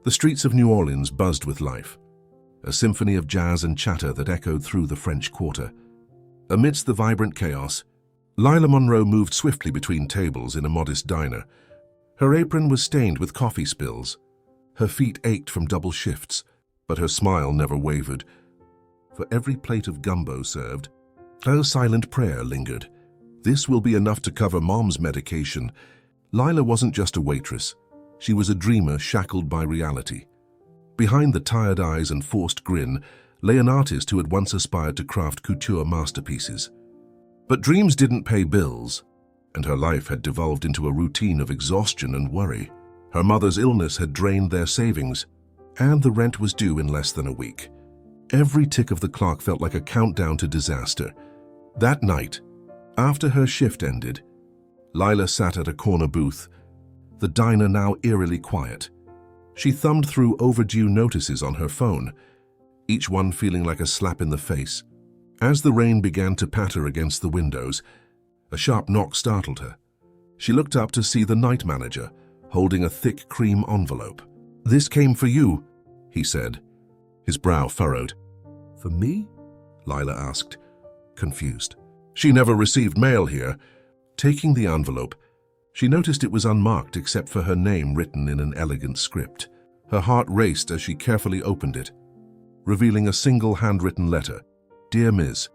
The streets of New Orleans buzzed with life, a symphony of jazz and chatter that echoed through the French Quarter. Amidst the vibrant chaos, Lila Monroe moved swiftly between tables in a modest diner. Her apron was stained with coffee spills. Her feet ached from double shifts, but her smile never wavered. For every plate of gumbo served, her silent prayer lingered. This will be enough to cover Mom's medication. Lila wasn't just a waitress. She was a dreamer shackled by reality. Behind the tired eyes and forced grin lay an artist who had once aspired to craft couture masterpieces. But dreams didn't pay bills, and her life had devolved into a routine of exhaustion and worry. Her mother's illness had drained their savings, and the rent was due in less than a week. Every tick of the clock felt like a countdown to disaster. That night, after her shift ended, Lila sat at a corner booth, the diner now eerily quiet. She thumbed through overdue notices on her phone, each one feeling like a slap in the face. As the rain began to patter against the windows, a sharp knock startled her. She looked up to see the night manager, holding a thick cream envelope. "This came for you," he said, his brow furrowed. "For me?" Lila asked, confused. She never received mail here. Taking the envelope, she noticed it was unmarked except for her name written in an elegant script. Her heart raced as she carefully opened it, revealing a single handwritten letter. "Dear Ms.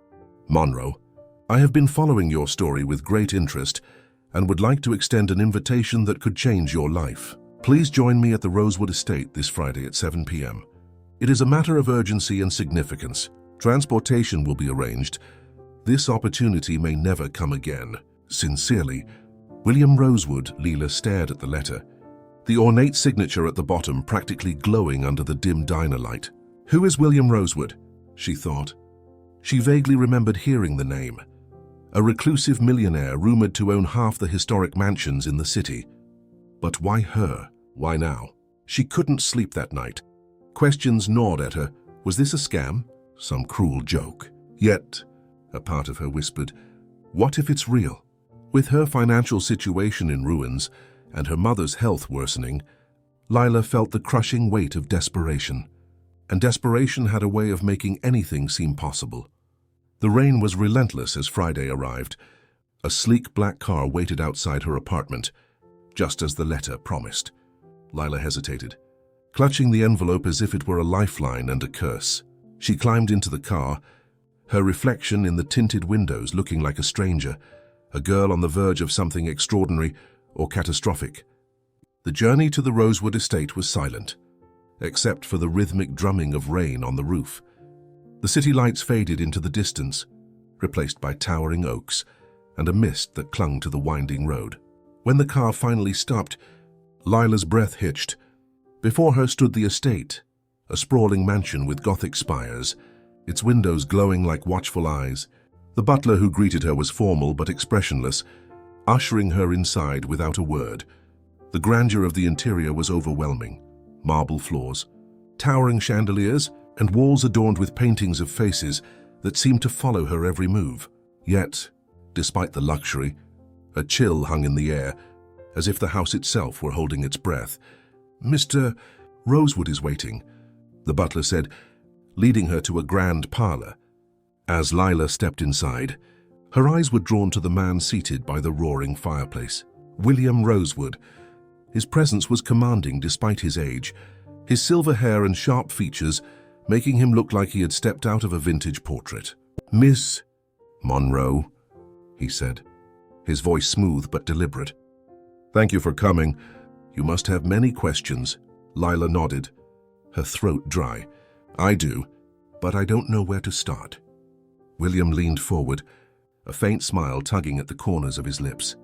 Monroe, I have been following your story with great interest and would like to extend an invitation that could change your life. Please join me at the Rosewood Estate this Friday at 7 p.m. It is a matter of urgency and significance. Transportation will be arranged. This opportunity may never come again. Sincerely, William Rosewood." Lila stared at the letter, the ornate signature at the bottom practically glowing under the dim diner light. Who is William Rosewood? She thought. She vaguely remembered hearing the name. A reclusive millionaire rumored to own half the historic mansions in the city. But why her? Why now? She couldn't sleep that night. Questions gnawed at her. Was this a scam? Some cruel joke? Yet, a part of her whispered, what if it's real? With her financial situation in ruins and her mother's health worsening, Lila felt the crushing weight of desperation. And desperation had a way of making anything seem possible. The rain was relentless as Friday arrived. A sleek black car waited outside her apartment, just as the letter promised. Lila hesitated, clutching the envelope as if it were a lifeline and a curse. She climbed into the car, her reflection in the tinted windows looking like a stranger, a girl on the verge of something extraordinary or catastrophic. The journey to the Rosewood Estate was silent, except for the rhythmic drumming of rain on the roof. The city lights faded into the distance, replaced by towering oaks and a mist that clung to the winding road. When the car finally stopped, Lila's breath hitched. Before her stood the estate, a sprawling mansion with Gothic spires, its windows glowing like watchful eyes. The butler who greeted her was formal but expressionless, ushering her inside without a word. The grandeur of the interior was overwhelming. Marble floors, towering chandeliers, and walls adorned with paintings of faces that seemed to follow her every move. Yet, despite the luxury, a chill hung in the air, as if the house itself were holding its breath. "Mr. Rosewood is waiting," the butler said, leading her to a grand parlor. As Lila stepped inside, her eyes were drawn to the man seated by the roaring fireplace. William Rosewood. His presence was commanding despite his age, his silver hair and sharp features making him look like he had stepped out of a vintage portrait. "Miss Monroe," he said, his voice smooth but deliberate. "Thank you for coming. You must have many questions." Lila nodded, her throat dry. "I do, but I don't know where to start." William leaned forward, a faint smile tugging at the corners of his lips.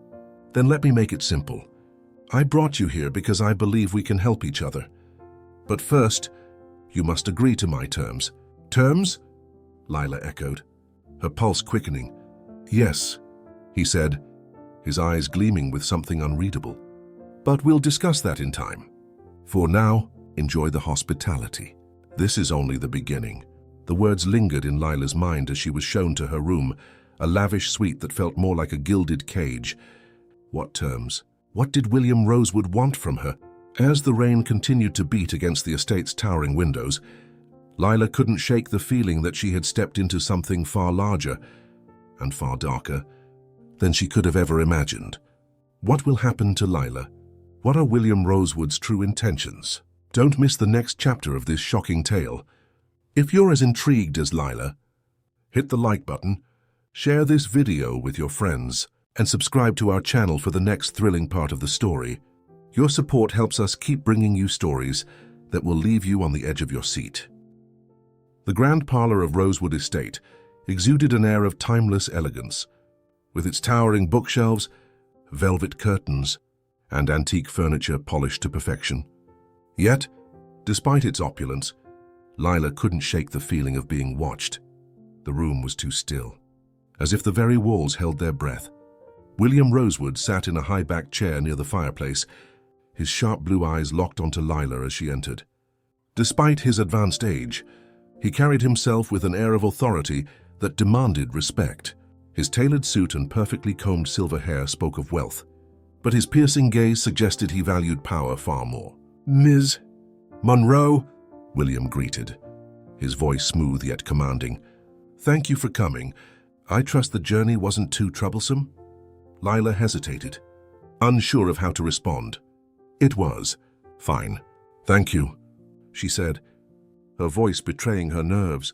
"Then let me make it simple. I brought you here because I believe we can help each other. But first, you must agree to my terms." "Terms?" Lila echoed, her pulse quickening. "Yes," he said, his eyes gleaming with something unreadable. "But we'll discuss that in time. For now, enjoy the hospitality. This is only the beginning." The words lingered in Lila's mind as she was shown to her room, a lavish suite that felt more like a gilded cage. What terms? What did William Rosewood want from her? As the rain continued to beat against the estate's towering windows, Lila couldn't shake the feeling that she had stepped into something far larger and far darker than she could have ever imagined. What will happen to Lila? What are William Rosewood's true intentions? Don't miss the next chapter of this shocking tale. If you're as intrigued as Lila, hit the like button, share this video with your friends, and subscribe to our channel for the next thrilling part of the story. Your support helps us keep bringing you stories that will leave you on the edge of your seat. The grand parlor of Rosewood Estate exuded an air of timeless elegance, with its towering bookshelves, velvet curtains, and antique furniture polished to perfection. Yet, despite its opulence, Lila couldn't shake the feeling of being watched. The room was too still, as if the very walls held their breath. William Rosewood sat in a high-backed chair near the fireplace, his sharp blue eyes locked onto Lila as she entered. Despite his advanced age, he carried himself with an air of authority that demanded respect. His tailored suit and perfectly combed silver hair spoke of wealth, but his piercing gaze suggested he valued power far more. "Ms. Monroe," William greeted, his voice smooth yet commanding. "Thank you for coming. I trust the journey wasn't too troublesome?" Lila hesitated, unsure of how to respond. "It was. Fine. Thank you," she said, her voice betraying her nerves.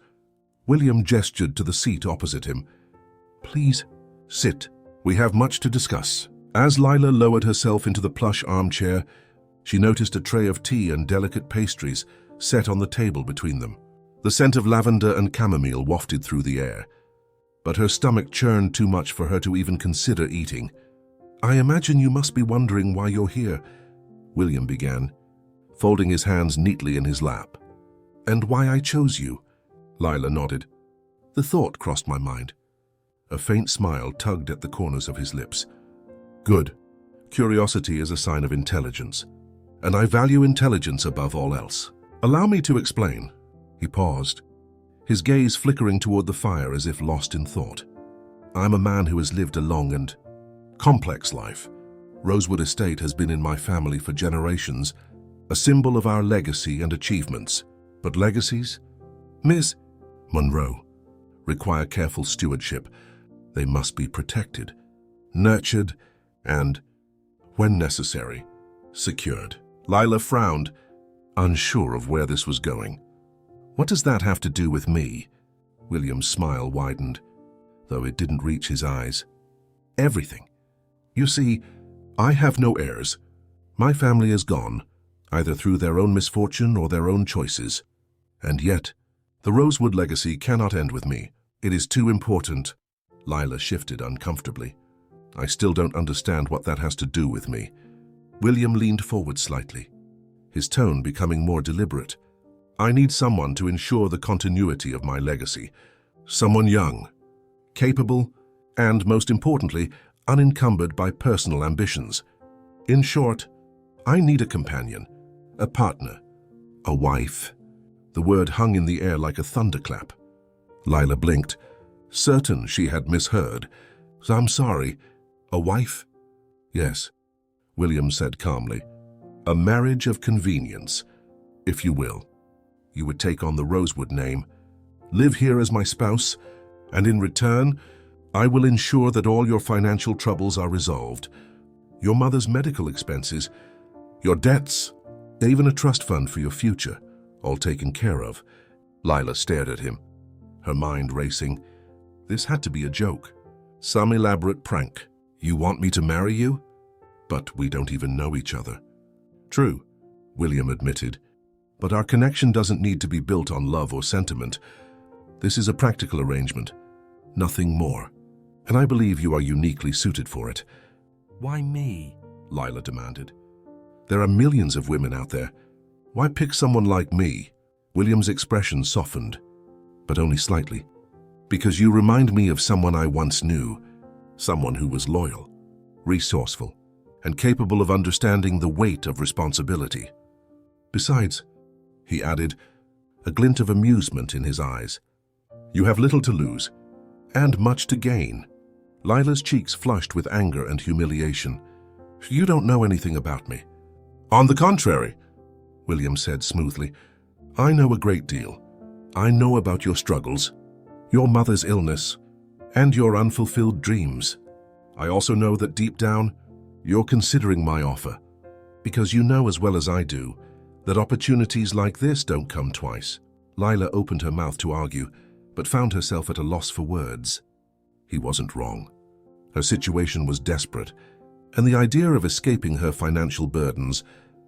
William gestured to the seat opposite him. "Please, sit. We have much to discuss." As Lila lowered herself into the plush armchair, she noticed a tray of tea and delicate pastries set on the table between them. The scent of lavender and chamomile wafted through the air, but her stomach churned too much for her to even consider eating. "I imagine you must be wondering why you're here," William began, folding his hands neatly in his lap. "And why I chose you?" Lila nodded. "The thought crossed my mind." A faint smile tugged at the corners of his lips. "Good. Curiosity is a sign of intelligence, and I value intelligence above all else. Allow me to explain." He paused, his gaze flickering toward the fire as if lost in thought. "I'm a man who has lived a long and complex life. Rosewood Estate has been in my family for generations, a symbol of our legacy and achievements. But legacies, Ms. Monroe, require careful stewardship. They must be protected, nurtured, and, when necessary, secured." Lila frowned, unsure of where this was going. "What does that have to do with me?" William's smile widened, though it didn't reach his eyes. "Everything. You see, I have no heirs. My family is gone, either through their own misfortune or their own choices. And yet, the Rosewood legacy cannot end with me. It is too important." Lila shifted uncomfortably. "I still don't understand what that has to do with me." William leaned forward slightly, his tone becoming more deliberate. "I need someone to ensure the continuity of my legacy. Someone young, capable, and, most importantly, unencumbered by personal ambitions. In short, I need a companion, a partner, a wife." The word hung in the air like a thunderclap. Lila blinked, certain she had misheard. "I'm sorry, a wife?" "Yes," William said calmly. "A marriage of convenience, if you will. You would take on the Rosewood name, live here as my spouse, and in return, I will ensure that all your financial troubles are resolved. Your mother's medical expenses, your debts, even a trust fund for your future, all taken care of." Lila stared at him, her mind racing. This had to be a joke, some elaborate prank. "You want me to marry you? But we don't even know each other." "True," William admitted, "but our connection doesn't need to be built on love or sentiment. This is a practical arrangement, nothing more. And I believe you are uniquely suited for it." "Why me?" Lila demanded. "There are millions of women out there. Why pick someone like me?" William's expression softened, but only slightly. "Because you remind me of someone I once knew, someone who was loyal, resourceful, and capable of understanding the weight of responsibility. Besides," he added, a glint of amusement in his eyes, "you have little to lose, and much to gain." Lila's cheeks flushed with anger and humiliation. "You don't know anything about me. On the contrary, William said smoothly, I know a great deal. I know about your struggles, your mother's illness, and your unfulfilled dreams. I also know that deep down, you're considering my offer, because you know as well as I do that opportunities like this don't come twice. Lila opened her mouth to argue, but found herself at a loss for words. He wasn't wrong. Her situation was desperate, and the idea of escaping her financial burdens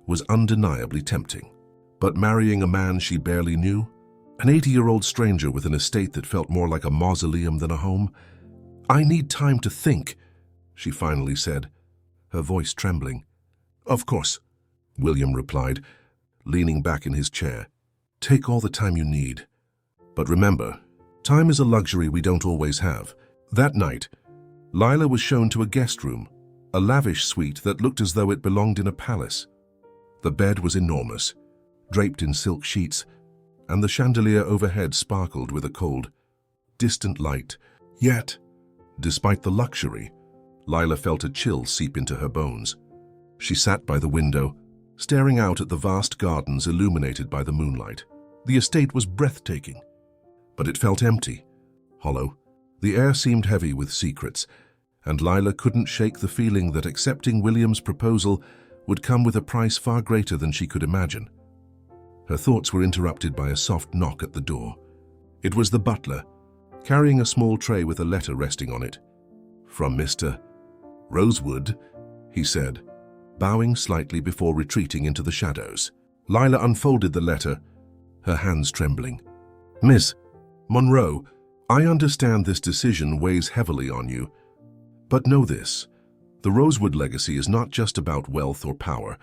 was undeniably tempting. But marrying a man she barely knew, an 80-year-old stranger with an estate that felt more like a mausoleum than a home? I need time to think, she finally said, her voice trembling. Of course, William replied, leaning back in his chair. Take all the time you need. But remember, time is a luxury we don't always have. That night, Lila was shown to a guest room, a lavish suite that looked as though it belonged in a palace. The bed was enormous, draped in silk sheets, and the chandelier overhead sparkled with a cold, distant light. Yet, despite the luxury, Lila felt a chill seep into her bones. She sat by the window, staring out at the vast gardens illuminated by the moonlight. The estate was breathtaking, but it felt empty, hollow. The air seemed heavy with secrets, and Lila couldn't shake the feeling that accepting William's proposal would come with a price far greater than she could imagine. Her thoughts were interrupted by a soft knock at the door. It was the butler, carrying a small tray with a letter resting on it. From Mr. Rosewood, he said, bowing slightly before retreating into the shadows. Lila unfolded the letter, her hands trembling. Miss Monroe, I understand this decision weighs heavily on you. But know this, the Rosewood legacy is not just about wealth or power.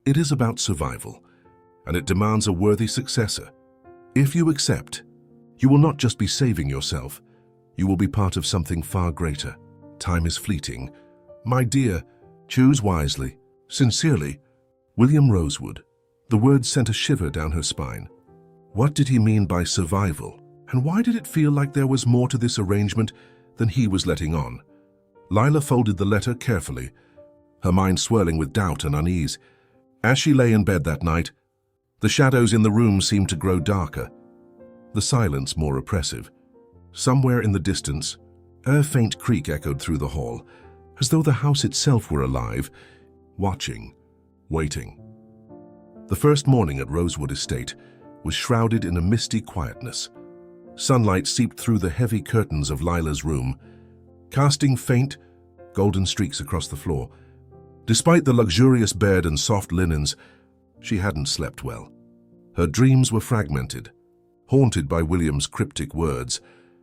It is about survival, and it demands a worthy successor. If you accept, you will not just be saving yourself, you will be part of something far greater. Time is fleeting. My dear, choose wisely. Sincerely, William Rosewood. The words sent a shiver down her spine. What did he mean by survival? And why did it feel like there was more to this arrangement than he was letting on? Lila folded the letter carefully, her mind swirling with doubt and unease. As she lay in bed that night, the shadows in the room seemed to grow darker, the silence more oppressive. Somewhere in the distance, a faint creak echoed through the hall, as though the house itself were alive, watching, waiting. The first morning at Rosewood Estate was shrouded in a misty quietness. Sunlight seeped through the heavy curtains of Lila's room, casting faint, golden streaks across the floor. Despite the luxurious bed and soft linens, she hadn't slept well. Her dreams were fragmented, haunted by William's cryptic words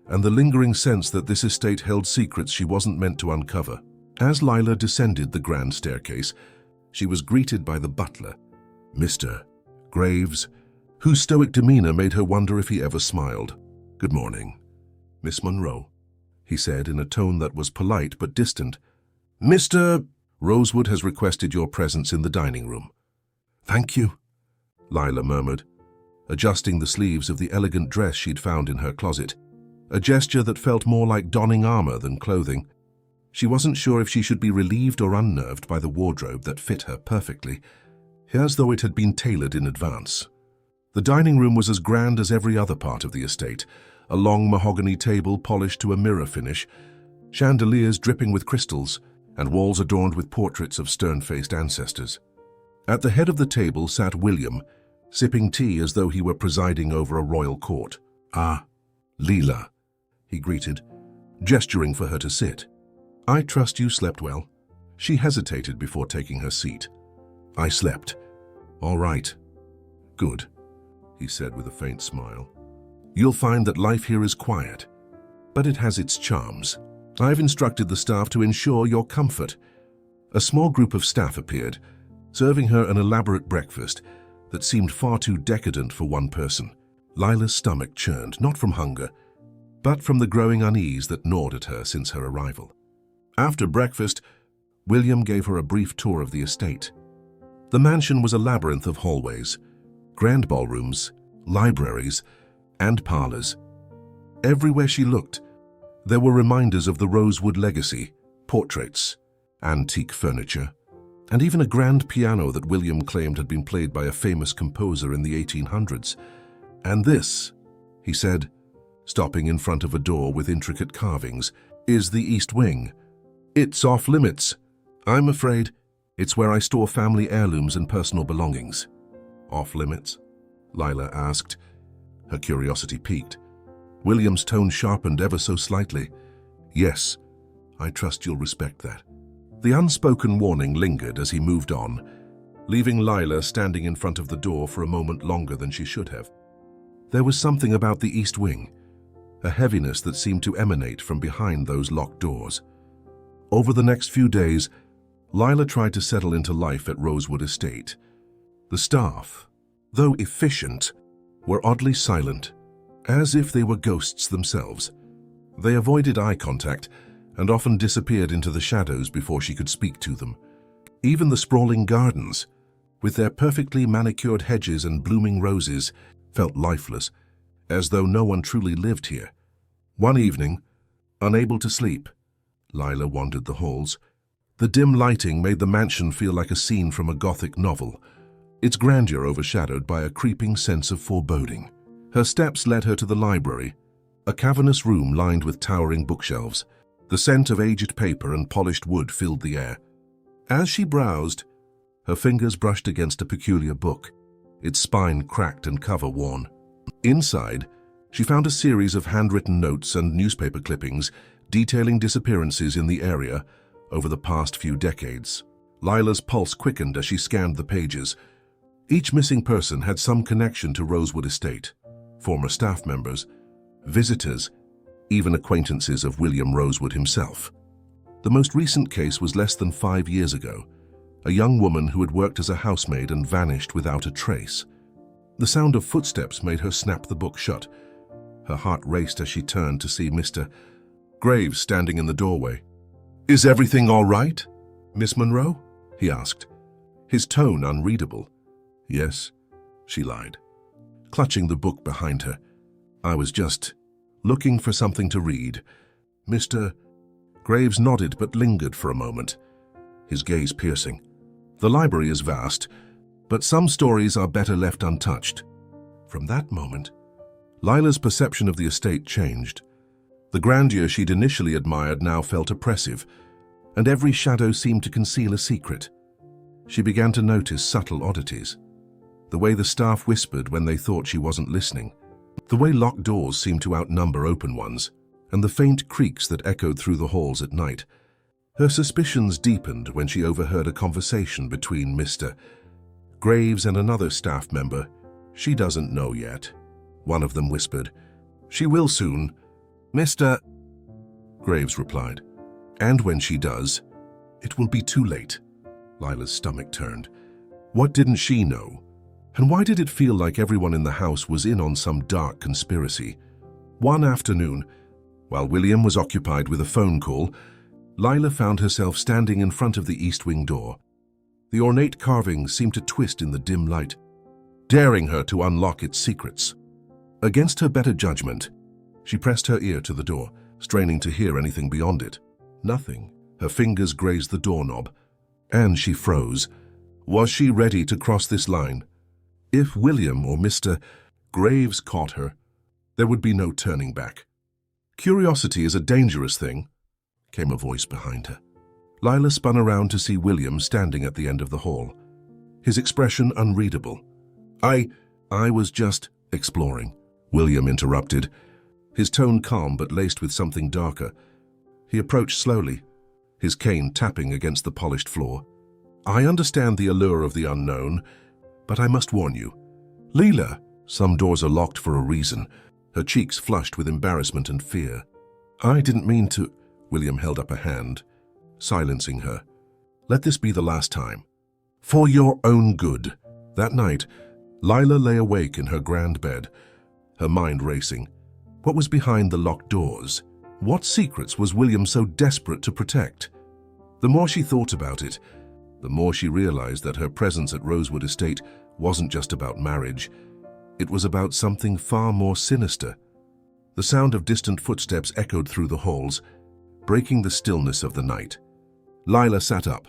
and the lingering sense that this estate held secrets she wasn't meant to uncover. As Lila descended the grand staircase, she was greeted by the butler, Mr. Graves, whose stoic demeanor made her wonder if he ever smiled. Good morning, Miss Monroe, he said in a tone that was polite but distant. Mr. Rosewood has requested your presence in the dining room. Thank you, Lila murmured, adjusting the sleeves of the elegant dress she'd found in her closet, a gesture that felt more like donning armor than clothing. She wasn't sure if she should be relieved or unnerved by the wardrobe that fit her perfectly, as though it had been tailored in advance. The dining room was as grand as every other part of the estate, a long mahogany table polished to a mirror finish, chandeliers dripping with crystals, and walls adorned with portraits of stern-faced ancestors. At the head of the table sat William, sipping tea as though he were presiding over a royal court. Ah, Lila, he greeted, gesturing for her to sit. I trust you slept well. She hesitated before taking her seat. I slept. All right. Good, he said with a faint smile. You'll find that life here is quiet, but it has its charms. I've instructed the staff to ensure your comfort. A small group of staff appeared, serving her an elaborate breakfast that seemed far too decadent for one person. Lila's stomach churned, not from hunger, but from the growing unease that gnawed at her since her arrival. After breakfast, William gave her a brief tour of the estate. The mansion was a labyrinth of hallways, grand ballrooms, libraries, and parlors. Everywhere she looked, there were reminders of the Rosewood legacy, portraits, antique furniture, and even a grand piano that William claimed had been played by a famous composer in the 1800s. "And this," he said, stopping in front of a door with intricate carvings, "is the East Wing. It's off limits. I'm afraid it's where I store family heirlooms and personal belongings." "Off limits?" Lila asked. Her curiosity piqued. William's tone sharpened ever so slightly. "Yes, I trust you'll respect that." The unspoken warning lingered as he moved on, leaving Lila standing in front of the door for a moment longer than she should have. There was something about the East Wing, a heaviness that seemed to emanate from behind those locked doors. Over the next few days, Lila tried to settle into life at Rosewood Estate. The staff, though efficient, were oddly silent, as if they were ghosts themselves. They avoided eye contact and often disappeared into the shadows before she could speak to them. Even the sprawling gardens, with their perfectly manicured hedges and blooming roses, felt lifeless, as though no one truly lived here. One evening, unable to sleep, Lila wandered the halls. The dim lighting made the mansion feel like a scene from a Gothic novel, its grandeur overshadowed by a creeping sense of foreboding. Her steps led her to the library, a cavernous room lined with towering bookshelves. The scent of aged paper and polished wood filled the air. As she browsed, her fingers brushed against a peculiar book, its spine cracked and cover worn. Inside, she found a series of handwritten notes and newspaper clippings detailing disappearances in the area over the past few decades. Lila's pulse quickened as she scanned the pages. Each missing person had some connection to Rosewood Estate: former staff members, visitors, even acquaintances of William Rosewood himself. The most recent case was less than 5 years ago, a young woman who had worked as a housemaid and vanished without a trace. The sound of footsteps made her snap the book shut. Her heart raced as she turned to see Mr. Graves standing in the doorway. "Is everything all right, Miss Monroe?" he asked, his tone unreadable. "Yes," she lied, clutching the book behind her. "I was just looking for something to read." Mr. Graves nodded but lingered for a moment, his gaze piercing. "The library is vast, but some stories are better left untouched." From that moment, Lila's perception of the estate changed. The grandeur she'd initially admired now felt oppressive, and every shadow seemed to conceal a secret. She began to notice subtle oddities. The way the staff whispered when they thought she wasn't listening. The way locked doors seemed to outnumber open ones, and the faint creaks that echoed through the halls at night. Her suspicions deepened when she overheard a conversation between Mr. Graves and another staff member. "She doesn't know yet," one of them whispered. "She will soon, Mr. Graves replied. "And when she does, it will be too late." Lila's stomach turned. What didn't she know? And why did it feel like everyone in the house was in on some dark conspiracy? One afternoon, while William was occupied with a phone call, Lila found herself standing in front of the East Wing door. The ornate carvings seemed to twist in the dim light, daring her to unlock its secrets. Against her better judgment, she pressed her ear to the door, straining to hear anything beyond it. Nothing. Her fingers grazed the doorknob, and she froze. Was she ready to cross this line? If William or Mr. Graves caught her, there would be no turning back. "Curiosity is a dangerous thing," came a voice behind her. Lila spun around to see William standing at the end of the hall, his expression unreadable. I was just exploring," William interrupted, his tone calm but laced with something darker. He approached slowly, his cane tapping against the polished floor. "I understand the allure of the unknown, but I must warn you. Lila, some doors are locked for a reason." Her cheeks flushed with embarrassment and fear. "I didn't mean to..." William held up a hand, silencing her. "Let this be the last time. For your own good." That night, Lila lay awake in her grand bed, her mind racing. What was behind the locked doors? What secrets was William so desperate to protect? The more she thought about it, the more she realized that her presence at Rosewood Estate wasn't just about marriage. It was about something far more sinister. The sound of distant footsteps echoed through the halls, breaking the stillness of the night. Lila sat up,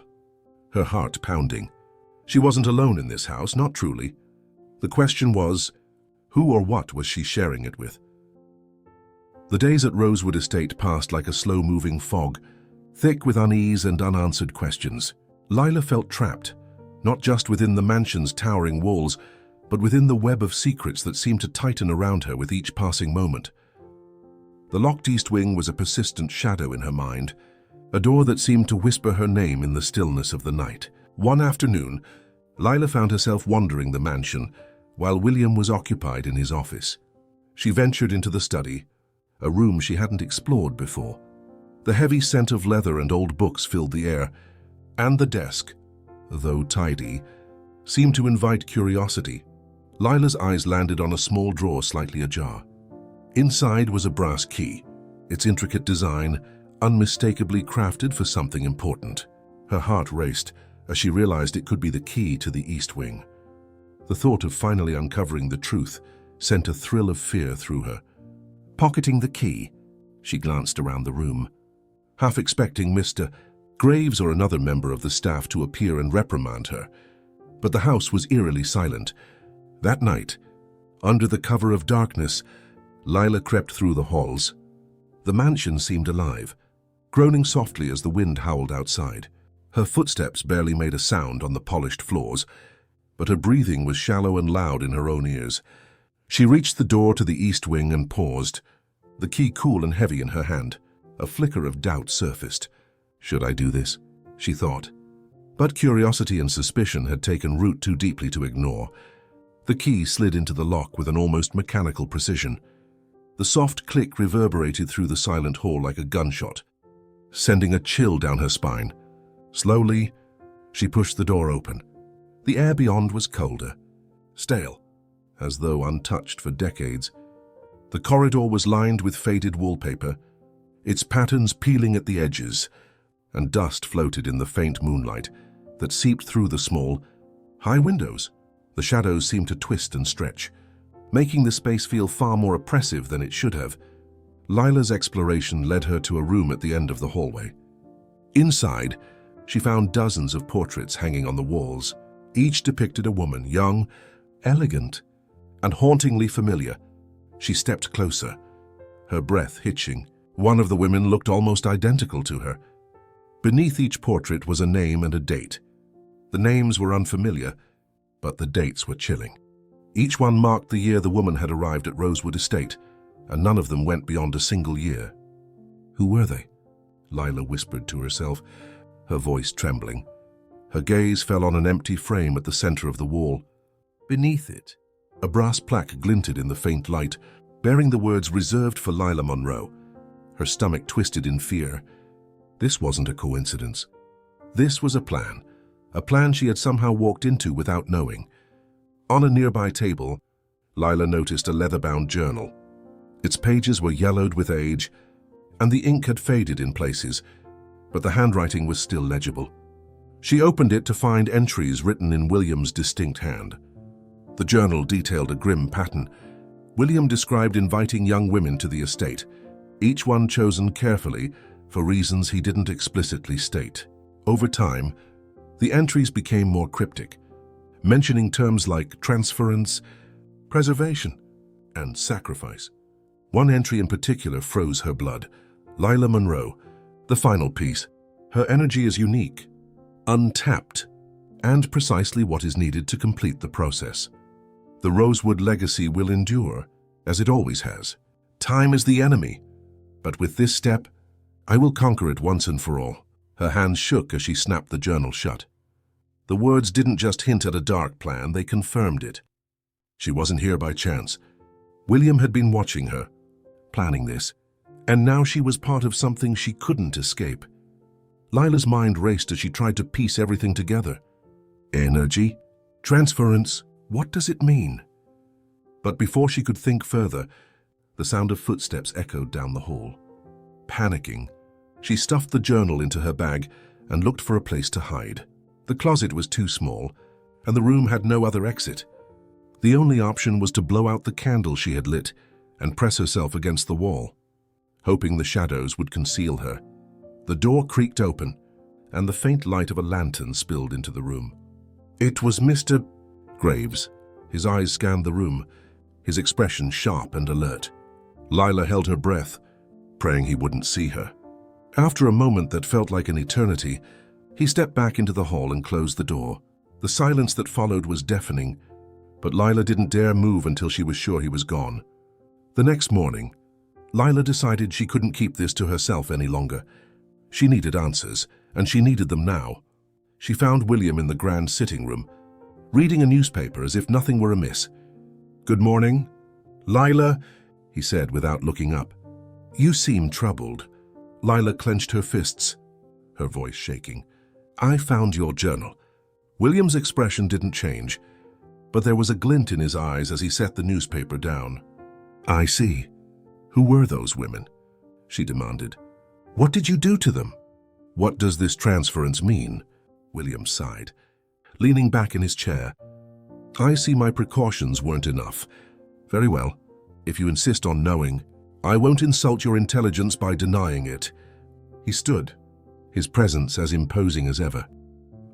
her heart pounding. She wasn't alone in this house, not truly. The question was, who or what was she sharing it with? The days at Rosewood Estate passed like a slow-moving fog, thick with unease and unanswered questions. Lila felt trapped, not just within the mansion's towering walls, but within the web of secrets that seemed to tighten around her with each passing moment. The locked east wing was a persistent shadow in her mind, a door that seemed to whisper her name in the stillness of the night. One afternoon, Lila found herself wandering the mansion while William was occupied in his office. She ventured into the study, a room she hadn't explored before. The heavy scent of leather and old books filled the air, and the desk, though tidy, seemed to invite curiosity. Lila's eyes landed on a small drawer slightly ajar. Inside was a brass key, its intricate design unmistakably crafted for something important. Her heart raced as she realized it could be the key to the East Wing. The thought of finally uncovering the truth sent a thrill of fear through her. Pocketing the key, she glanced around the room, half expecting Mr. Graves or another member of the staff to appear and reprimand her. But the house was eerily silent. That night, under the cover of darkness, Lila crept through the halls. The mansion seemed alive, groaning softly as the wind howled outside. Her footsteps barely made a sound on the polished floors, but her breathing was shallow and loud in her own ears. She reached the door to the East Wing and paused, the key cool and heavy in her hand. A flicker of doubt surfaced. Should I do this? She thought. But curiosity and suspicion had taken root too deeply to ignore. The key slid into the lock with an almost mechanical precision. The soft click reverberated through the silent hall like a gunshot, sending a chill down her spine. Slowly, she pushed the door open. The air beyond was colder, stale, as though untouched for decades. The corridor was lined with faded wallpaper, its patterns peeling at the edges, and dust floated in the faint moonlight that seeped through the small, high windows. The shadows seemed to twist and stretch, making the space feel far more oppressive than it should have. Lila's exploration led her to a room at the end of the hallway. Inside, she found dozens of portraits hanging on the walls. Each depicted a woman, young, elegant, and hauntingly familiar. She stepped closer, her breath hitching. One of the women looked almost identical to her. Beneath each portrait was a name and a date. The names were unfamiliar, but the dates were chilling. Each one marked the year the woman had arrived at Rosewood Estate, and none of them went beyond a single year. Who were they? Lila whispered to herself, her voice trembling. Her gaze fell on an empty frame at the center of the wall. Beneath it, a brass plaque glinted in the faint light, bearing the words reserved for Lila Monroe. Her stomach twisted in fear. This wasn't a coincidence. This was a plan she had somehow walked into without knowing. On a nearby table, Lila noticed a leather-bound journal. Its pages were yellowed with age, and the ink had faded in places, but the handwriting was still legible. She opened it to find entries written in William's distinct hand. The journal detailed a grim pattern. William described inviting young women to the estate, each one chosen carefully for reasons he didn't explicitly state. Over time, the entries became more cryptic, mentioning terms like transference, preservation, and sacrifice. One entry in particular froze her blood. Lila Monroe, the final piece. Her energy is unique, untapped, and precisely what is needed to complete the process. The Rosewood legacy will endure, as it always has. Time is the enemy, but with this step, I will conquer it once and for all. Her hands shook as she snapped the journal shut. The words didn't just hint at a dark plan, they confirmed it. She wasn't here by chance. William had been watching her, planning this, and now she was part of something she couldn't escape. Lila's mind raced as she tried to piece everything together. Energy? Transference? What does it mean? But before she could think further, the sound of footsteps echoed down the hall. Panicking, she stuffed the journal into her bag and looked for a place to hide. The closet was too small, and the room had no other exit. The only option was to blow out the candle she had lit and press herself against the wall, hoping the shadows would conceal her. The door creaked open, and the faint light of a lantern spilled into the room. It was Mr. Graves. His eyes scanned the room, his expression sharp and alert. Lila held her breath, praying he wouldn't see her. After a moment that felt like an eternity, he stepped back into the hall and closed the door. The silence that followed was deafening, but Lila didn't dare move until she was sure he was gone. The next morning, Lila decided she couldn't keep this to herself any longer. She needed answers, and she needed them now. She found William in the grand sitting room, reading a newspaper as if nothing were amiss. "Good morning, Lila," he said without looking up. "You seem troubled." Lila clenched her fists, her voice shaking. "I found your journal." William's expression didn't change, but there was a glint in his eyes as he set the newspaper down. "I see. Who were those women?" she demanded. "What did you do to them?" "What does this transference mean?" William sighed, leaning back in his chair. "I see my precautions weren't enough. Very well. If you insist on knowing, I won't insult your intelligence by denying it." He stood, his presence as imposing as ever.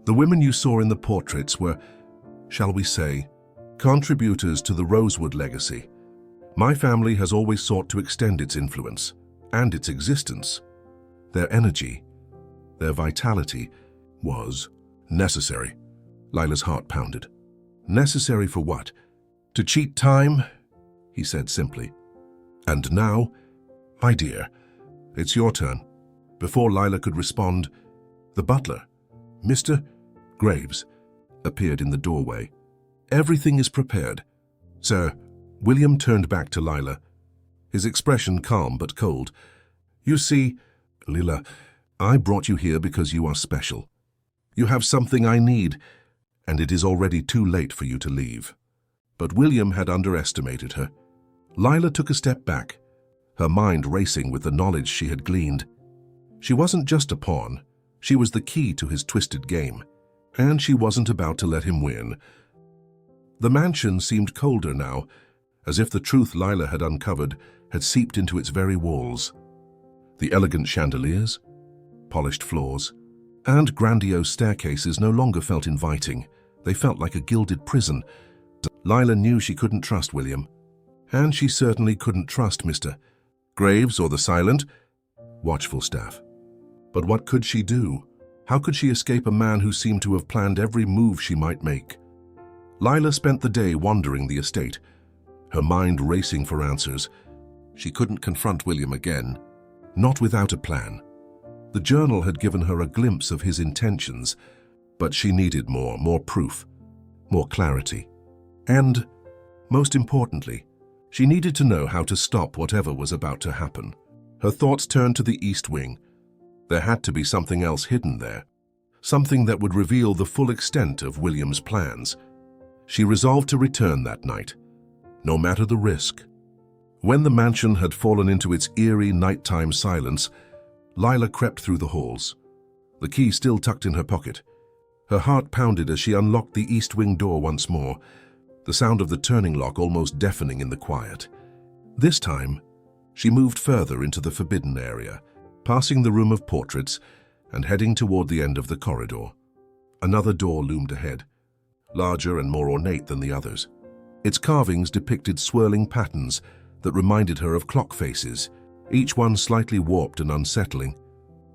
"The women you saw in the portraits were, shall we say, contributors to the Rosewood legacy. My family has always sought to extend its influence and its existence. Their energy, their vitality was necessary." Lila's heart pounded. "Necessary for what? To cheat time?" he said simply. "And now, my dear, it's your turn." Before Lila could respond, the butler, Mr. Graves, appeared in the doorway. "Everything is prepared, sir." William turned back to Lila, his expression calm but cold. "You see, Lila, I brought you here because you are special. You have something I need, and it is already too late for you to leave." But William had underestimated her. Lila took a step back, her mind racing with the knowledge she had gleaned. She wasn't just a pawn, she was the key to his twisted game, and she wasn't about to let him win. The mansion seemed colder now, as if the truth Lila had uncovered had seeped into its very walls. The elegant chandeliers, polished floors, and grandiose staircases no longer felt inviting. They felt like a gilded prison. Lila knew she couldn't trust William, and she certainly couldn't trust Mr. Graves or the silent, watchful staff. But what could she do? How could she escape a man who seemed to have planned every move she might make? Lila spent the day wandering the estate, her mind racing for answers. She couldn't confront William again, not without a plan. The journal had given her a glimpse of his intentions, but she needed more proof, more clarity. And, most importantly, she needed to know how to stop whatever was about to happen. Her thoughts turned to the East Wing. There had to be something else hidden there, something that would reveal the full extent of William's plans. She resolved to return that night, no matter the risk. When the mansion had fallen into its eerie nighttime silence, Lila crept through the halls, the key still tucked in her pocket. Her heart pounded as she unlocked the East Wing door once more, the sound of the turning lock almost deafening in the quiet. This time, she moved further into the forbidden area, passing the room of portraits and heading toward the end of the corridor. Another door loomed ahead, larger and more ornate than the others. Its carvings depicted swirling patterns that reminded her of clock faces, each one slightly warped and unsettling.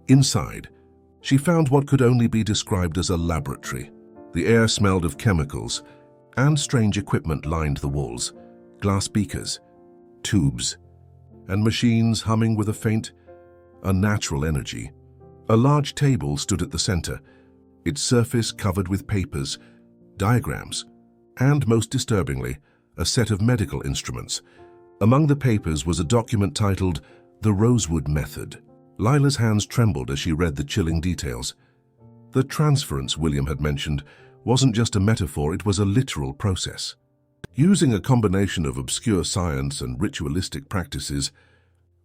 Inside, she found what could only be described as a laboratory. The air smelled of chemicals, and strange equipment lined the walls, glass beakers, tubes, and machines humming with a faint, unnatural energy. A large table stood at the center, its surface covered with papers, diagrams, and, most disturbingly, a set of medical instruments. Among the papers was a document titled The Rosewood Method. Lila's hands trembled as she read the chilling details. The transference William had mentioned wasn't just a metaphor, it was a literal process. Using a combination of obscure science and ritualistic practices,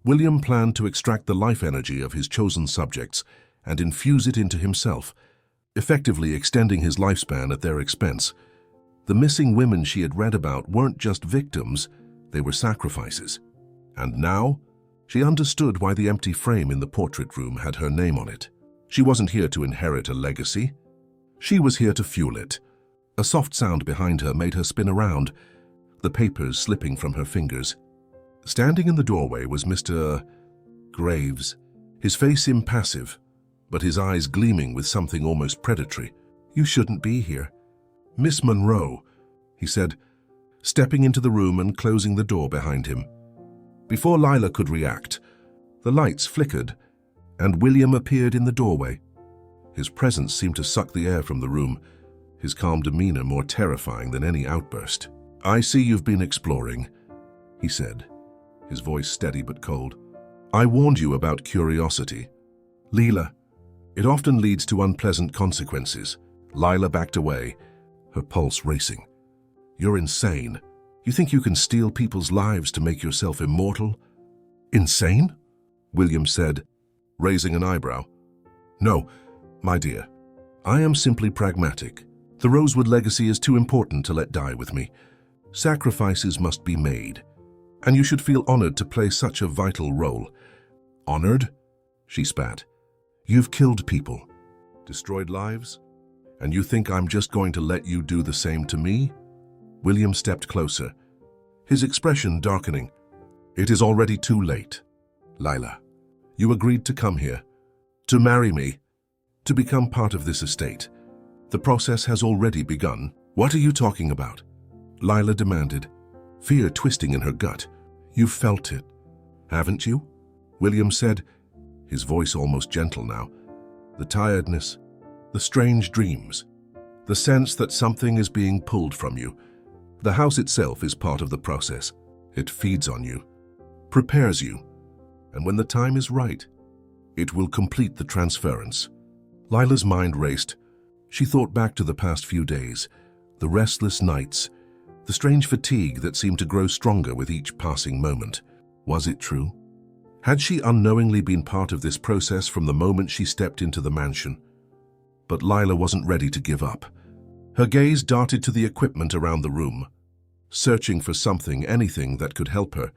William planned to extract the life energy of his chosen subjects and infuse it into himself, effectively extending his lifespan at their expense. The missing women she had read about weren't just victims, they were sacrifices. And now, she understood why the empty frame in the portrait room had her name on it. She wasn't here to inherit a legacy. She was here to fuel it. A soft sound behind her made her spin around, the papers slipping from her fingers. Standing in the doorway was Mr. Graves, his face impassive, but his eyes gleaming with something almost predatory. "You shouldn't be here." "Miss Monroe," he said, stepping into the room and closing the door behind him. Before Lila could react, the lights flickered, and William appeared in the doorway. His presence seemed to suck the air from the room, his calm demeanor more terrifying than any outburst. "I see you've been exploring," he said, his voice steady but cold. "I warned you about curiosity. Lila, it often leads to unpleasant consequences." Lila backed away, her pulse racing. "You're insane. You think you can steal people's lives to make yourself immortal?" "Insane?" William said, raising an eyebrow. "No, my dear. I am simply pragmatic. The Rosewood legacy is too important to let die with me. Sacrifices must be made, and you should feel honored to play such a vital role." "Honored?" she spat. "You've killed people, destroyed lives, and you think I'm just going to let you do the same to me?" William stepped closer, his expression darkening. "It is already too late. Lila, you agreed to come here, to marry me, to become part of this estate. The process has already begun." "What are you talking about?" Lila demanded, fear twisting in her gut. "You've felt it, haven't you?" William said, his voice almost gentle now. "The tiredness, the strange dreams, the sense that something is being pulled from you. The house itself is part of the process. It feeds on you, prepares you, and when the time is right, it will complete the transference." Lila's mind raced. She thought back to the past few days, the restless nights, the strange fatigue that seemed to grow stronger with each passing moment. Was it true? Had she unknowingly been part of this process from the moment she stepped into the mansion? But Lila wasn't ready to give up. Her gaze darted to the equipment around the room, searching for something, anything that could help her.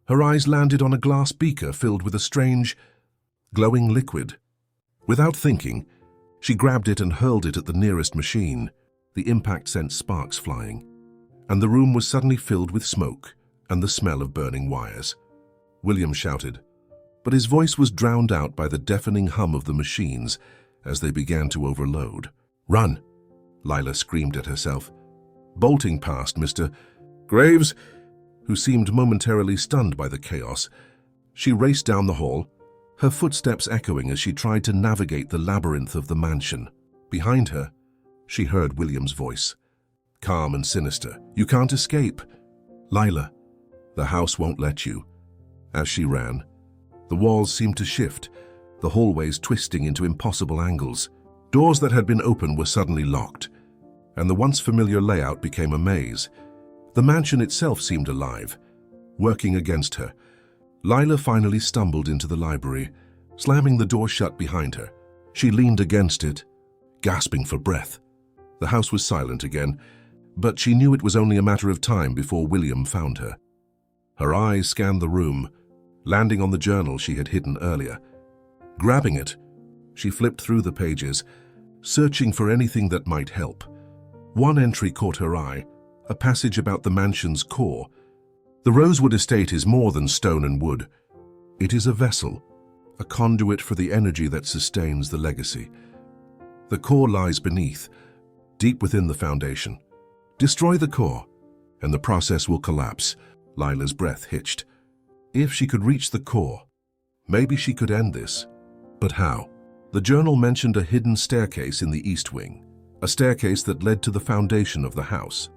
Her eyes landed on a glass beaker filled with a strange, glowing liquid. Without thinking, she grabbed it and hurled it at the nearest machine. The impact sent sparks flying, and the room was suddenly filled with smoke and the smell of burning wires. William shouted, but his voice was drowned out by the deafening hum of the machines as they began to overload. "Run!" Lila screamed at herself. Bolting past Mr. Graves, who seemed momentarily stunned by the chaos, she raced down the hall, her footsteps echoing as she tried to navigate the labyrinth of the mansion. Behind her, she heard William's voice, calm and sinister. "You can't escape. Lila, the house won't let you." As she ran, the walls seemed to shift, the hallways twisting into impossible angles. Doors that had been open were suddenly locked, and the once familiar layout became a maze. The mansion itself seemed alive, working against her. Lila finally stumbled into the library, slamming the door shut behind her. She leaned against it, gasping for breath. The house was silent again, but she knew it was only a matter of time before William found her. Her eyes scanned the room, landing on the journal she had hidden earlier. Grabbing it, she flipped through the pages, searching for anything that might help. One entry caught her eye, a passage about the mansion's core. The Rosewood estate is more than stone and wood. It is a vessel, a conduit for the energy that sustains the legacy. The core lies beneath, deep within the foundation. Destroy the core, and the process will collapse. Lila's breath hitched. If she could reach the core, maybe she could end this. But how? The journal mentioned a hidden staircase in the east wing, a staircase that led to the foundation of the house.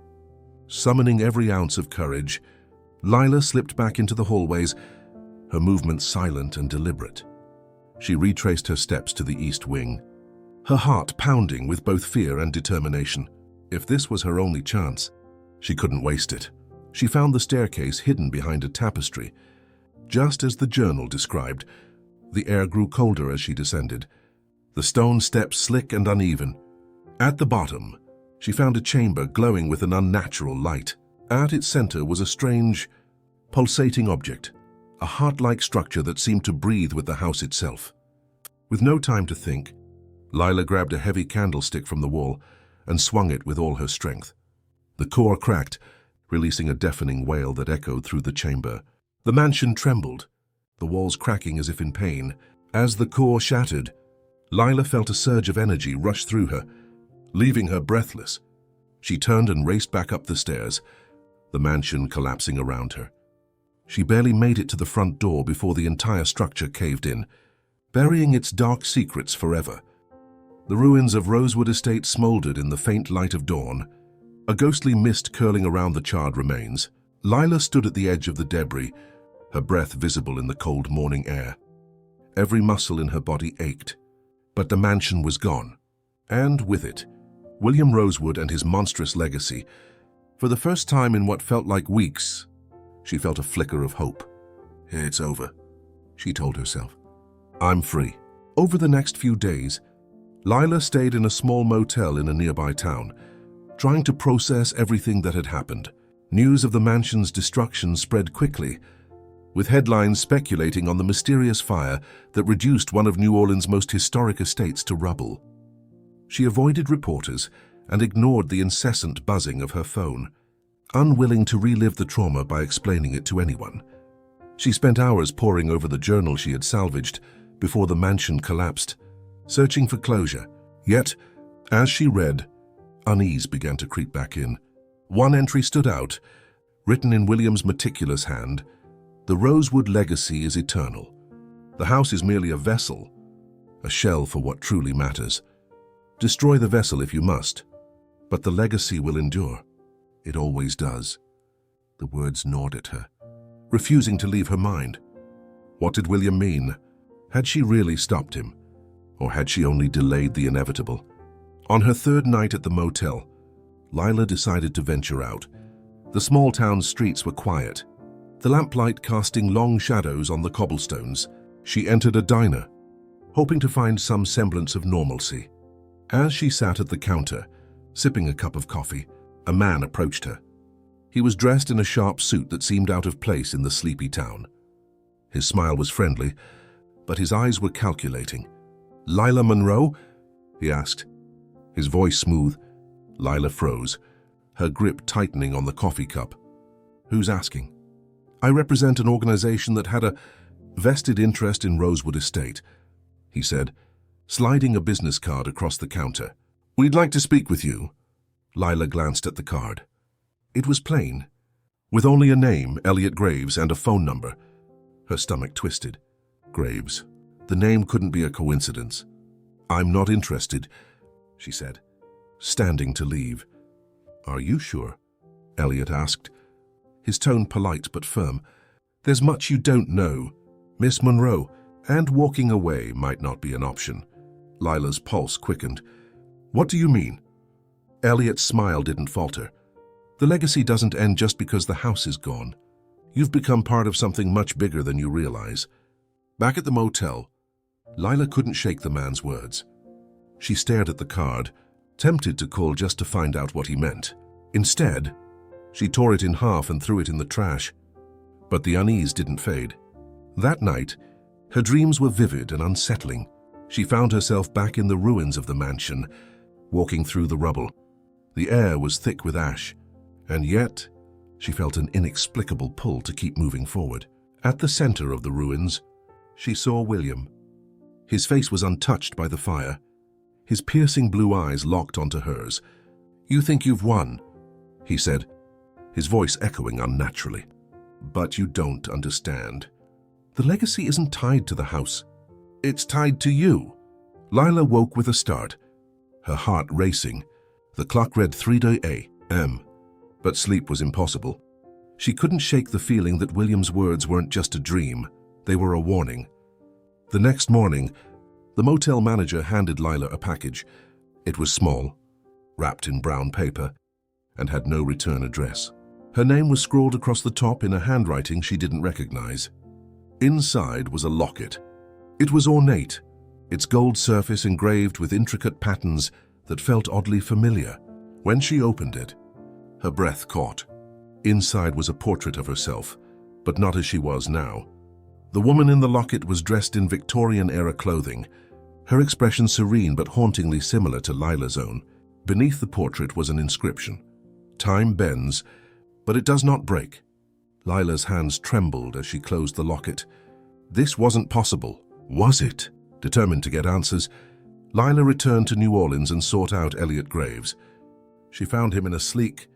Summoning every ounce of courage, Lila slipped back into the hallways, her movements silent and deliberate. She retraced her steps to the east wing, her heart pounding with both fear and determination. If this was her only chance, she couldn't waste it. She found the staircase hidden behind a tapestry. Just as the journal described, the air grew colder as she descended, the stone steps slick and uneven. At the bottom, she found a chamber glowing with an unnatural light. At its center was a strange, pulsating object, a heart-like structure that seemed to breathe with the house itself. With no time to think, Lila grabbed a heavy candlestick from the wall and swung it with all her strength. The core cracked, releasing a deafening wail that echoed through the chamber. The mansion trembled, the walls cracking as if in pain. As the core shattered, Lila felt a surge of energy rush through her, leaving her breathless. She turned and raced back up the stairs, the mansion collapsing around her. She barely made it to the front door before the entire structure caved in, burying its dark secrets forever. The ruins of Rosewood Estate smoldered in the faint light of dawn, a ghostly mist curling around the charred remains. Lila stood at the edge of the debris, her breath visible in the cold morning air. Every muscle in her body ached, but the mansion was gone, and with it, William Rosewood and his monstrous legacy. For the first time in what felt like weeks, she felt a flicker of hope. "It's over," she told herself. "I'm free." Over the next few days, Lila stayed in a small motel in a nearby town, trying to process everything that had happened. News of the mansion's destruction spread quickly, with headlines speculating on the mysterious fire that reduced one of New Orleans' most historic estates to rubble. She avoided reporters and ignored the incessant buzzing of her phone, unwilling to relive the trauma by explaining it to anyone. She spent hours poring over the journal she had salvaged before the mansion collapsed, searching for closure. Yet, as she read, unease began to creep back in. One entry stood out, written in William's meticulous hand: "The Rosewood legacy is eternal. The house is merely a vessel, a shell for what truly matters. Destroy the vessel if you must, but the legacy will endure. It always does." The words gnawed at her, refusing to leave her mind. What did William mean? Had she really stopped him? Or had she only delayed the inevitable? On her third night at the motel, Lila decided to venture out. The small town's streets were quiet, the lamplight casting long shadows on the cobblestones. She entered a diner, hoping to find some semblance of normalcy. As she sat at the counter, sipping a cup of coffee, a man approached her. He was dressed in a sharp suit that seemed out of place in the sleepy town. His smile was friendly, but his eyes were calculating. "Lila Monroe?" he asked. His voice smooth. Lila froze, her grip tightening on the coffee cup. "Who's asking?" "I represent an organization that had a vested interest in Rosewood Estate," he said, sliding a business card across the counter. "We'd like to speak with you." Lila glanced at the card. It was plain, with only a name, Elliot Graves, and a phone number. Her stomach twisted. Graves. The name couldn't be a coincidence. "I'm not interested," she said, standing to leave. "Are you sure?" Elliot asked, his tone polite but firm. "There's much you don't know, Miss Monroe, and walking away might not be an option." Lila's pulse quickened. "What do you mean?" Elliot's smile didn't falter. "The legacy doesn't end just because the house is gone. You've become part of something much bigger than you realize." Back at the motel, Lila couldn't shake the man's words. She stared at the card, tempted to call just to find out what he meant. Instead, she tore it in half and threw it in the trash. But the unease didn't fade. That night, her dreams were vivid and unsettling. She found herself back in the ruins of the mansion, walking through the rubble. The air was thick with ash, and yet she felt an inexplicable pull to keep moving forward. At the center of the ruins, she saw William. His face was untouched by the fire, his piercing blue eyes locked onto hers. "You think you've won," he said, his voice echoing unnaturally. "But you don't understand. The legacy isn't tied to the house. It's tied to you." Lila woke with a start, her heart racing. The clock read 3 a.m., but sleep was impossible. She couldn't shake the feeling that William's words weren't just a dream, they were a warning. The next morning, the motel manager handed Lila a package. It was small, wrapped in brown paper, and had no return address. Her name was scrawled across the top in a handwriting she didn't recognize. Inside was a locket. It was ornate, its gold surface engraved with intricate patterns that felt oddly familiar. When she opened it, her breath caught. Inside was a portrait of herself, but not as she was now. The woman in the locket was dressed in Victorian-era clothing, her expression serene but hauntingly similar to Lila's own. Beneath the portrait was an inscription. Time bends, but it does not break. Lila's hands trembled as she closed the locket. This wasn't possible, was it? Determined to get answers, Lila returned to New Orleans and sought out Elliot Graves. She found him in a sleek,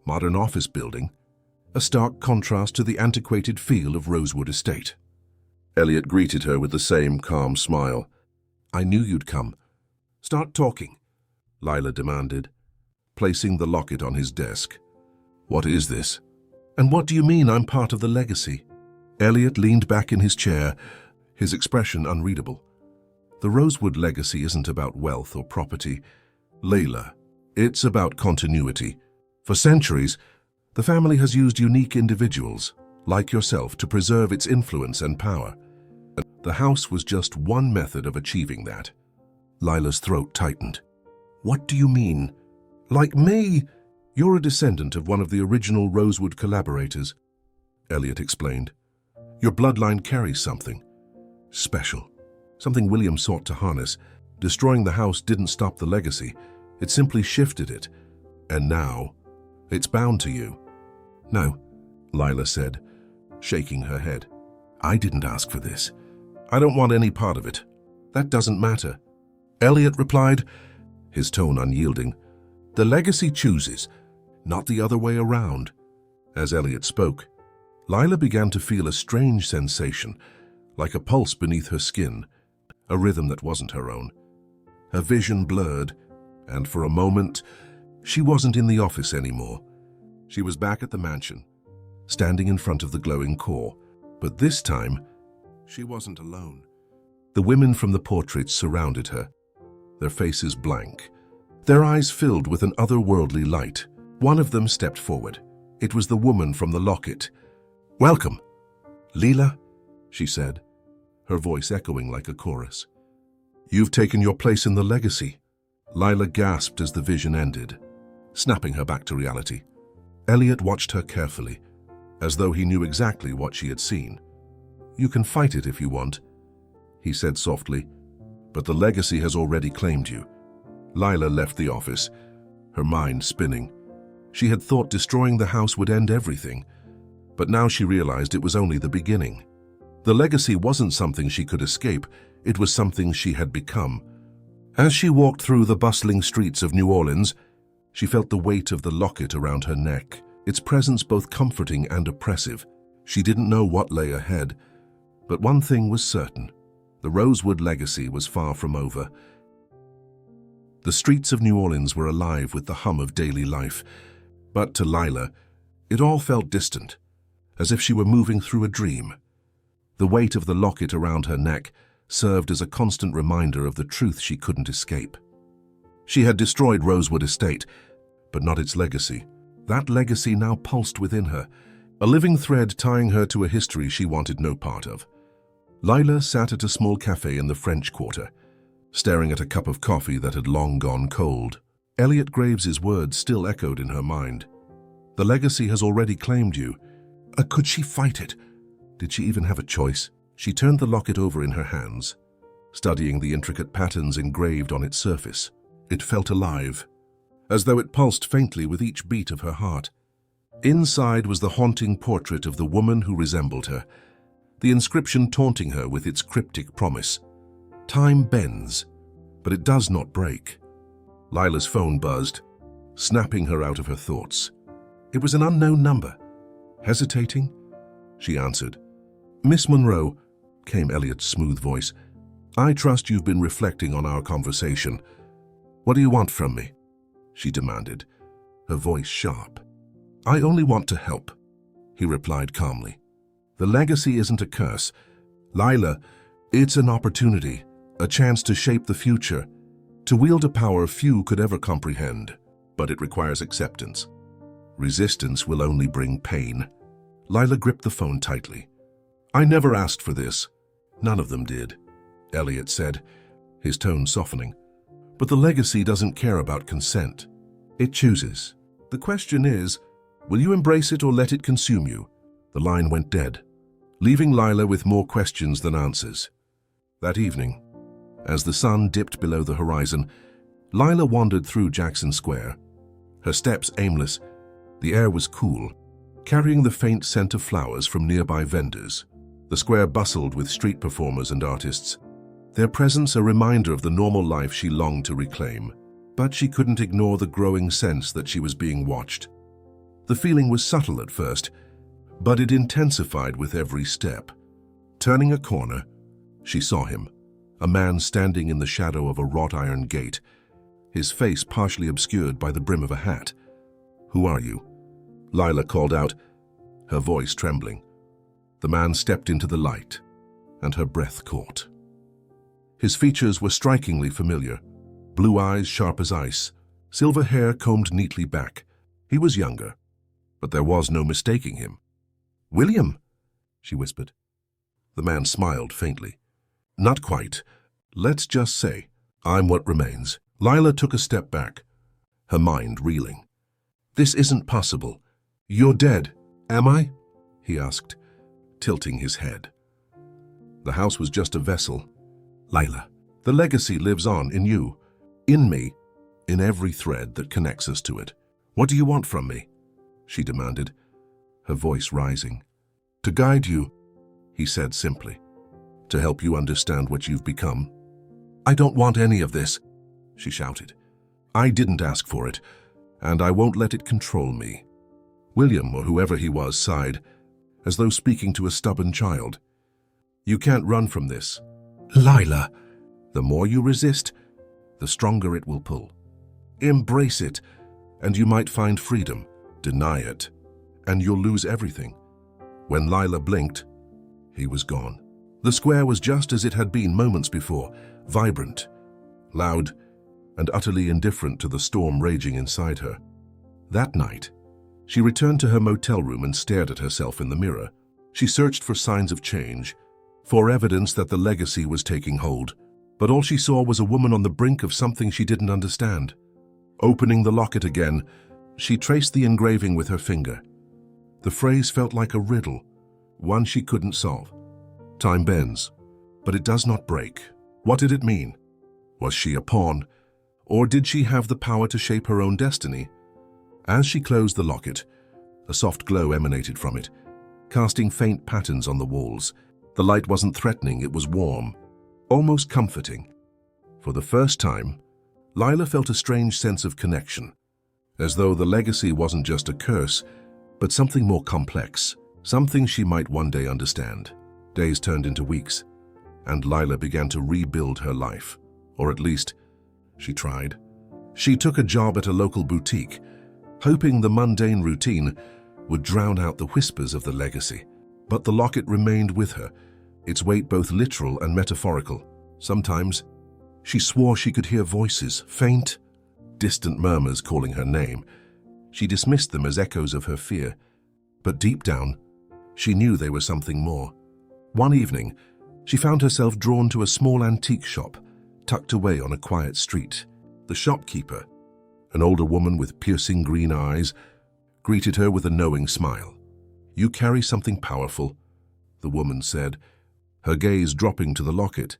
modern office building, a stark contrast to the antiquated feel of Rosewood Estate. Elliot greeted her with the same calm smile. "I knew you'd come." "Start talking," Lila demanded, placing the locket on his desk. "What is this? And what do you mean I'm part of the legacy?" Elliot leaned back in his chair, his expression unreadable. "The Rosewood legacy isn't about wealth or property, Layla. It's about continuity. For centuries, the family has used unique individuals, like yourself, to preserve its influence and power. The house was just one method of achieving that." Lila's throat tightened. "What do you mean?" "Like me, you're a descendant of one of the original Rosewood collaborators," Elliot explained. "Your bloodline carries something special, something William sought to harness. Destroying the house didn't stop the legacy, it simply shifted it. And now, it's bound to you." "No," Lila said, shaking her head. "I didn't ask for this. I don't want any part of it. That doesn't matter," Elliot replied, his tone unyielding. "The legacy chooses, not the other way around." As Elliot spoke, Lila began to feel a strange sensation, like a pulse beneath her skin, a rhythm that wasn't her own. Her vision blurred, and for a moment, she wasn't in the office anymore. She was back at the mansion, standing in front of the glowing core. But this time, she wasn't alone. The women from the portraits surrounded her, their faces blank, their eyes filled with an otherworldly light. One of them stepped forward. It was the woman from the locket. "Welcome, Lila," she said, her voice echoing like a chorus. "You've taken your place in the legacy." Lila gasped as the vision ended, snapping her back to reality. Elliot watched her carefully, as though he knew exactly what she had seen. "You can fight it if you want," he said softly, "but the legacy has already claimed you." Lila left the office, her mind spinning. She had thought destroying the house would end everything, but now she realized it was only the beginning. The legacy wasn't something she could escape, it was something she had become. As she walked through the bustling streets of New Orleans, she felt the weight of the locket around her neck, its presence both comforting and oppressive. She didn't know what lay ahead, but one thing was certain: the Rosewood legacy was far from over. The streets of New Orleans were alive with the hum of daily life, but to Lila, it all felt distant, as if she were moving through a dream. The weight of the locket around her neck served as a constant reminder of the truth she couldn't escape. She had destroyed Rosewood Estate, but not its legacy. That legacy now pulsed within her, a living thread tying her to a history she wanted no part of. Lila sat at a small cafe in the French Quarter, staring at a cup of coffee that had long gone cold. Elliot Graves's words still echoed in her mind. "The legacy has already claimed you." Could she fight it? Did she even have a choice? She turned the locket over in her hands, studying the intricate patterns engraved on its surface. It felt alive, as though it pulsed faintly with each beat of her heart. Inside was the haunting portrait of the woman who resembled her, the inscription taunting her with its cryptic promise. "Time bends, but it does not break." Lila's phone buzzed, snapping her out of her thoughts. It was an unknown number. Hesitating, she answered. "Miss Monroe," came Elliot's smooth voice, "I trust you've been reflecting on our conversation. What do you want from me?" she demanded, her voice sharp. "I only want to help," he replied calmly. "The legacy isn't a curse. Lila, it's an opportunity, a chance to shape the future, to wield a power few could ever comprehend, but it requires acceptance. Resistance will only bring pain." Lila gripped the phone tightly. "I never asked for this." "None of them did," Elliot said, his tone softening. "But the legacy doesn't care about consent. It chooses. The question is, will you embrace it or let it consume you?" The line went dead, leaving Lila with more questions than answers. That evening, As the sun dipped below the horizon, Lila wandered through Jackson Square, her steps aimless. The air was cool, carrying the faint scent of flowers from nearby vendors. The square bustled with street performers and artists, their presence a reminder of the normal life she longed to reclaim. But she couldn't ignore the growing sense that she was being watched. The feeling was subtle at first, but it intensified with every step. Turning a corner, she saw him, a man standing in the shadow of a wrought iron gate, his face partially obscured by the brim of a hat. "Who are you?" Lila called out, her voice trembling. The man stepped into the light, and her breath caught. His features were strikingly familiar. Blue eyes sharp as ice, silver hair combed neatly back. He was younger, but there was no mistaking him. "William," she whispered. The man smiled faintly. "Not quite. Let's just say, I'm what remains." Lila took a step back, her mind reeling. "This isn't possible. You're dead, am I?" he asked, tilting his head. The house was just a vessel. "Lila, the legacy lives on in you, in me, in every thread that connects us to it. What do you want from me?" she demanded, her voice rising. "To guide you," he said simply. "To help you understand what you've become." "I don't want any of this," she shouted. "I didn't ask for it, and I won't let it control me." William, or whoever he was, sighed, as though speaking to a stubborn child. "You can't run from this. Lila, the more you resist, the stronger it will pull. Embrace it, and you might find freedom. Deny it, and you'll lose everything." When Lila blinked, he was gone. The square was just as it had been moments before, vibrant, loud, and utterly indifferent to the storm raging inside her. That night, she returned to her motel room and stared at herself in the mirror. She searched for signs of change, for evidence that the legacy was taking hold, but all she saw was a woman on the brink of something she didn't understand. Opening the locket again, she traced the engraving with her finger. The phrase felt like a riddle, one she couldn't solve. "Time bends, but it does not break." What did it mean? Was she a pawn, or did she have the power to shape her own destiny? As she closed the locket, a soft glow emanated from it, casting faint patterns on the walls. The light wasn't threatening, it was warm, almost comforting. For the first time, Lila felt a strange sense of connection, as though the legacy wasn't just a curse, but something more complex, something she might one day understand. Days turned into weeks, and Lila began to rebuild her life, or at least, she tried. She took a job at a local boutique, hoping the mundane routine would drown out the whispers of the legacy. But the locket remained with her, its weight both literal and metaphorical. Sometimes, she swore she could hear voices, faint, distant murmurs calling her name. She dismissed them as echoes of her fear, but deep down, she knew they were something more. One evening, she found herself drawn to a small antique shop, tucked away on a quiet street. The shopkeeper, an older woman with piercing green eyes, greeted her with a knowing smile. "You carry something powerful," the woman said, her gaze dropping to the locket.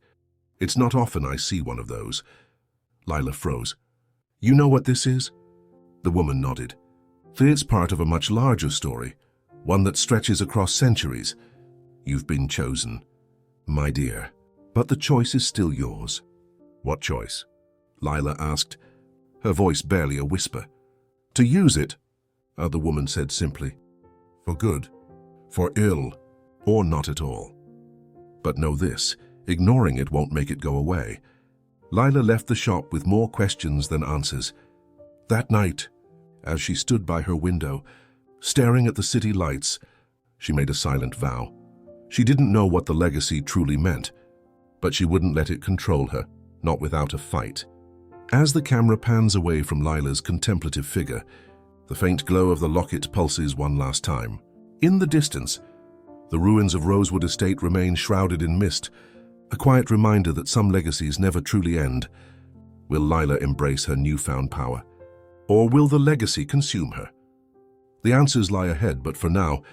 "It's not often I see one of those." Lila froze. "You know what this is?" The woman nodded. "It's part of a much larger story, one that stretches across centuries. You've been chosen, my dear, but the choice is still yours." "What choice?" Lila asked, her voice barely a whisper. "To use it," the woman said simply. "For good, for ill, or not at all. But know this, ignoring it won't make it go away." Lila left the shop with more questions than answers. That night, as she stood by her window, staring at the city lights, she made a silent vow. She didn't know what the legacy truly meant, but she wouldn't let it control her, not without a fight. As the camera pans away from Lila's contemplative figure, the faint glow of the locket pulses one last time. In the distance, the ruins of Rosewood Estate remain shrouded in mist, a quiet reminder that some legacies never truly end. Will Lila embrace her newfound power? Or will the legacy consume her? The answers lie ahead, but for now,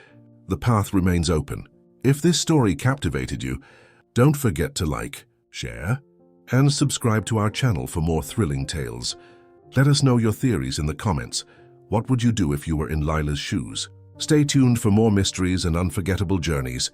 the path remains open. If this story captivated you, don't forget to like, share, and subscribe to our channel for more thrilling tales. Let us know your theories in the comments. What would you do if you were in Lila's shoes? Stay tuned for more mysteries and unforgettable journeys.